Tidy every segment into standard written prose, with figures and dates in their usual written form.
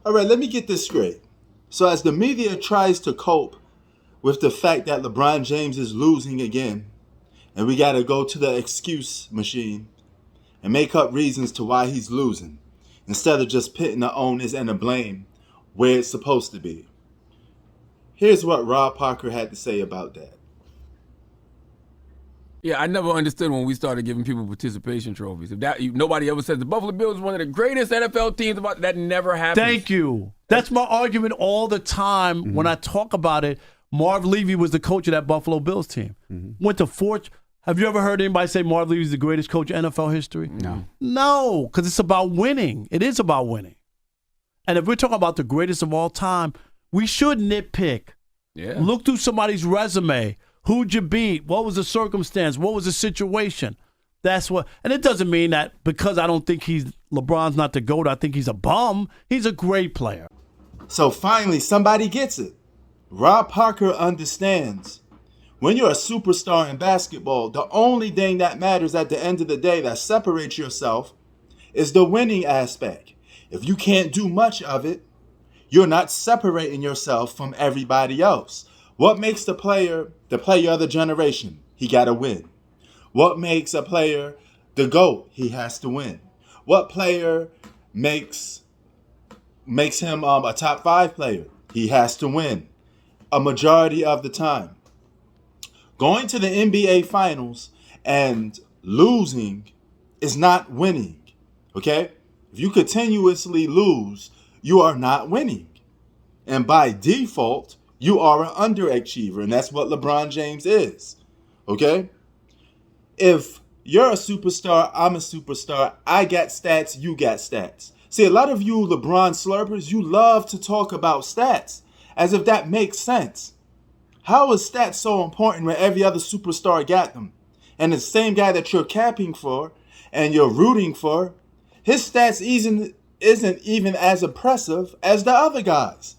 All right, let me get this straight. So as the media tries to cope with the fact that LeBron James is losing again, and we got to go to the excuse machine and make up reasons to why he's losing, instead of just putting the onus and the blame where it's supposed to be. Here's what Rob Parker had to say about that. Yeah, I never understood when we started giving people participation trophies. If nobody ever said the Buffalo Bills is one of the greatest NFL teams, that never happens. Thank you. That's my argument all the time when I talk about it. Marv Levy was the coach of that Buffalo Bills team. Went to Have you ever heard anybody say Marv Levy's the greatest coach in NFL history? No. No, because it's about winning. It is about winning. And if we're talking about the greatest of all time, we should nitpick. Yeah. Look through somebody's resume. Who'd you beat? What was the circumstance? What was the situation? That's what. And it doesn't mean that because I don't think LeBron's not the GOAT, I think he's a bum. He's a great player. So finally, somebody gets it. Rob Parker understands. When you're a superstar in basketball, the only thing that matters at the end of the day that separates yourself is the winning aspect. If you can't do much of it, you're not separating yourself from everybody else. What makes the player of the generation? He got to win. What makes a player the GOAT? He has to win. What player makes him a top 5 player? He has to win a majority of the time. Going to the NBA Finals and losing is not winning, okay? If you continuously lose, you are not winning. And by default, you are an underachiever, and that's what LeBron James is, okay? If you're a superstar, I'm a superstar, I got stats, you got stats. See, a lot of you LeBron slurpers, you love to talk about stats as if that makes sense. How is stats so important when every other superstar got them? And the same guy that you're capping for and you're rooting for, his stats isn't even as impressive as the other guys.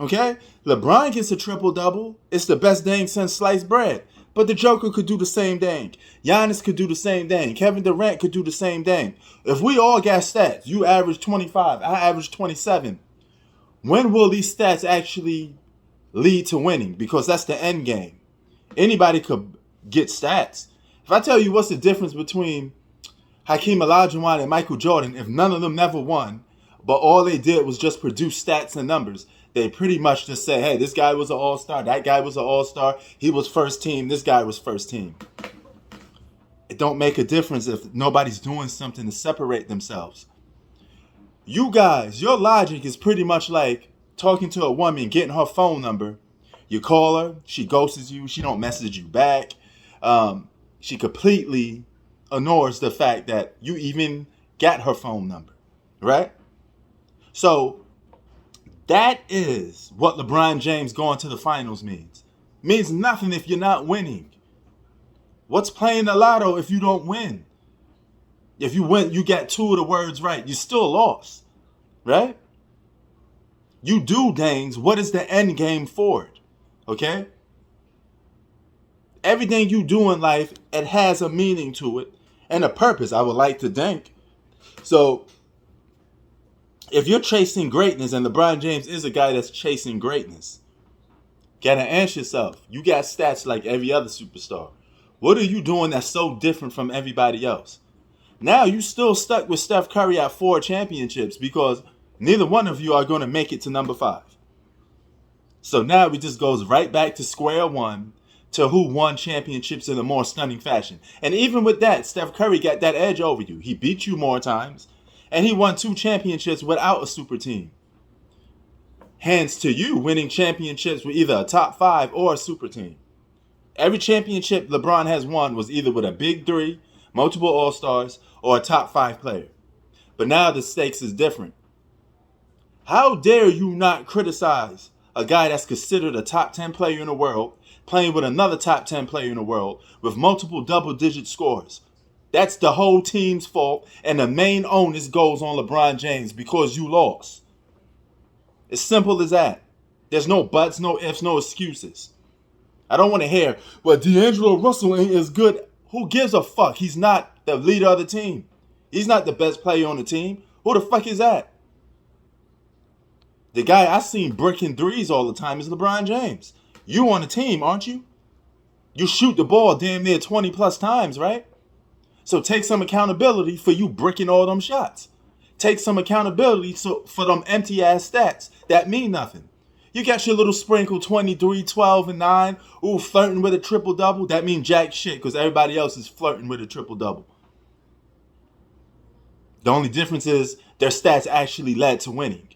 Okay? LeBron gets a triple-double. It's the best thing since sliced bread. But the Joker could do the same thing. Giannis could do the same thing. Kevin Durant could do the same thing. If we all got stats, you average 25, I average 27. When will these stats actually lead to winning? Because that's the end game. Anybody could get stats. If I tell you what's the difference between Hakeem Olajuwon and Michael Jordan, if none of them never won, but all they did was just produce stats and numbers, they pretty much just say, hey, this guy was an all-star, that guy was an all-star, he was first team, this guy was first team. It don't make a difference if nobody's doing something to separate themselves. You guys, your logic is pretty much like talking to a woman, getting her phone number. You call her, she ghosts you, she don't message you back. She completely ignores the fact that you even got her phone number, right? So that is what LeBron James going to the finals means. Means nothing if you're not winning. What's playing the lotto if you don't win? If you win, you got 2 of the words right. You still lost, right? You do things. What is the end game for it? Okay? Everything you do in life, it has a meaning to it and a purpose, I would like to think. So if you're chasing greatness, and LeBron James is a guy that's chasing greatness, gotta ask yourself, you got stats like every other superstar. What are you doing that's so different from everybody else? Now you still stuck with Steph Curry at 4 championships because neither one of you are going to make it to number 5. So now it just goes right back to square one to who won championships in a more stunning fashion. And even with that, Steph Curry got that edge over you. He beat you more times. And he won 2 championships without a super team. Hands to you winning championships with either a top 5 or a super team. Every championship LeBron has won was either with a big 3, multiple All-Stars, or a top 5 player. But now the stakes is different. How dare you not criticize a guy that's considered a top 10 player in the world, playing with another top 10 player in the world, with multiple double-digit scores? That's the whole team's fault, and the main onus goes on LeBron James because you lost. As simple as that. There's no buts, no ifs, no excuses. I don't want to hear, well, D'Angelo Russell ain't as good. Who gives a fuck? He's not the leader of the team. He's not the best player on the team. Who the fuck is that? The guy I seen bricking threes all the time is LeBron James. You on the team, aren't you? You shoot the ball damn near 20 plus times, right? So take some accountability for you bricking all them shots. Take some accountability for them empty ass stats that mean nothing. You got your little sprinkle 23, 12, and 9. Ooh, flirting with a triple double. That means jack shit because everybody else is flirting with a triple double. The only difference is their stats actually led to winning.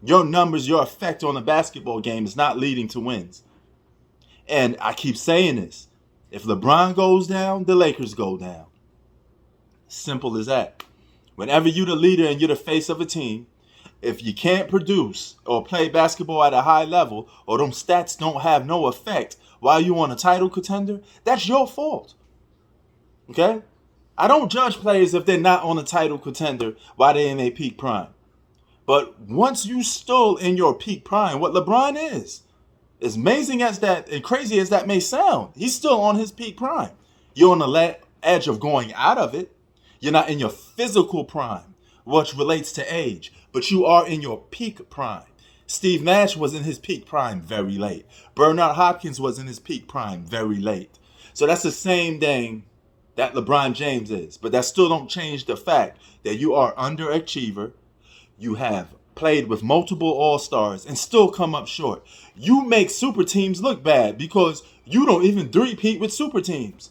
Your numbers, your effect on the basketball game is not leading to wins. And I keep saying this. If LeBron goes down, the Lakers go down. Simple as that. Whenever you're the leader and you're the face of a team, if you can't produce or play basketball at a high level, or them stats don't have no effect while you're on a title contender, that's your fault. Okay? I don't judge players if they're not on a title contender while they're in their peak prime. But once you still in your peak prime, what LeBron is, as amazing as that and crazy as that may sound, he's still on his peak prime. You're on the edge of going out of it. You're not in your physical prime, which relates to age, but you are in your peak prime. Steve Nash was in his peak prime very late. Bernard Hopkins was in his peak prime very late. So that's the same thing that LeBron James is. But that still don't change the fact that you are underachiever. You have played with multiple All-Stars and still come up short. You make super teams look bad because you don't even three-peat with super teams.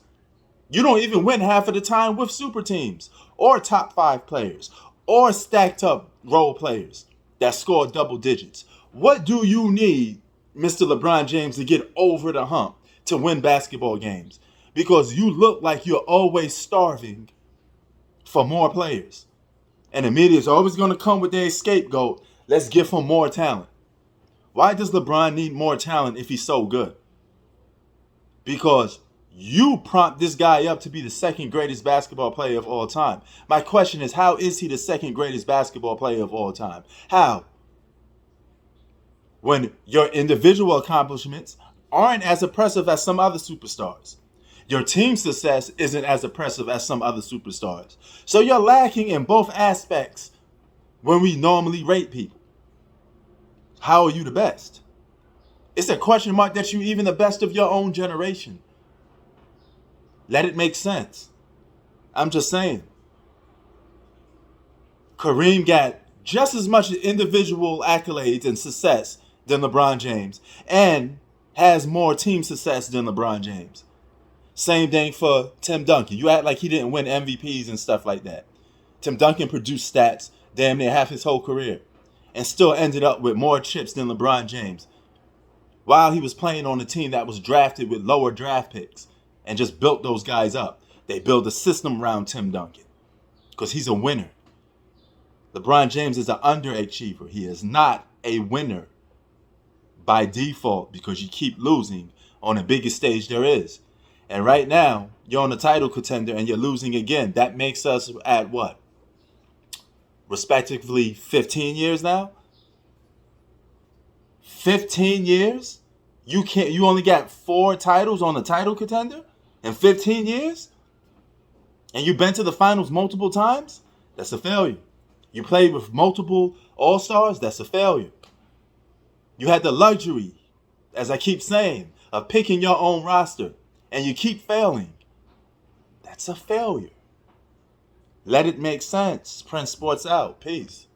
You don't even win half of the time with super teams or top 5 players or stacked up role players that score double digits. What do you need, Mr. LeBron James, to get over the hump to win basketball games? Because you look like you're always starving for more players. And the media is always going to come with their scapegoat. Let's give him more talent. Why does LeBron need more talent if he's so good? Because you prompt this guy up to be the second greatest basketball player of all time. My question is, how is he the second greatest basketball player of all time? How? When your individual accomplishments aren't as impressive as some other superstars. Your team success isn't as impressive as some other superstars. So you're lacking in both aspects when we normally rate people. How are you the best? It's a question mark that you even the best of your own generation. Let it make sense. I'm just saying. Kareem got just as much individual accolades and success than LeBron James and has more team success than LeBron James. Same thing for Tim Duncan. You act like he didn't win MVPs and stuff like that. Tim Duncan produced stats damn near half his whole career and still ended up with more chips than LeBron James while he was playing on a team that was drafted with lower draft picks and just built those guys up. They built a system around Tim Duncan because he's a winner. LeBron James is an underachiever. He is not a winner by default because you keep losing on the biggest stage there is. And right now, you're on a title contender and you're losing again. That makes us at what? Respectively, 15 years now? 15 years? You only got 4 titles on the title contender in 15 years? And you've been to the finals multiple times? That's a failure. You played with multiple All-Stars? That's a failure. You had the luxury, as I keep saying, of picking your own roster, and you keep failing. That's a failure. Let it make sense. Prince Sports out. Peace.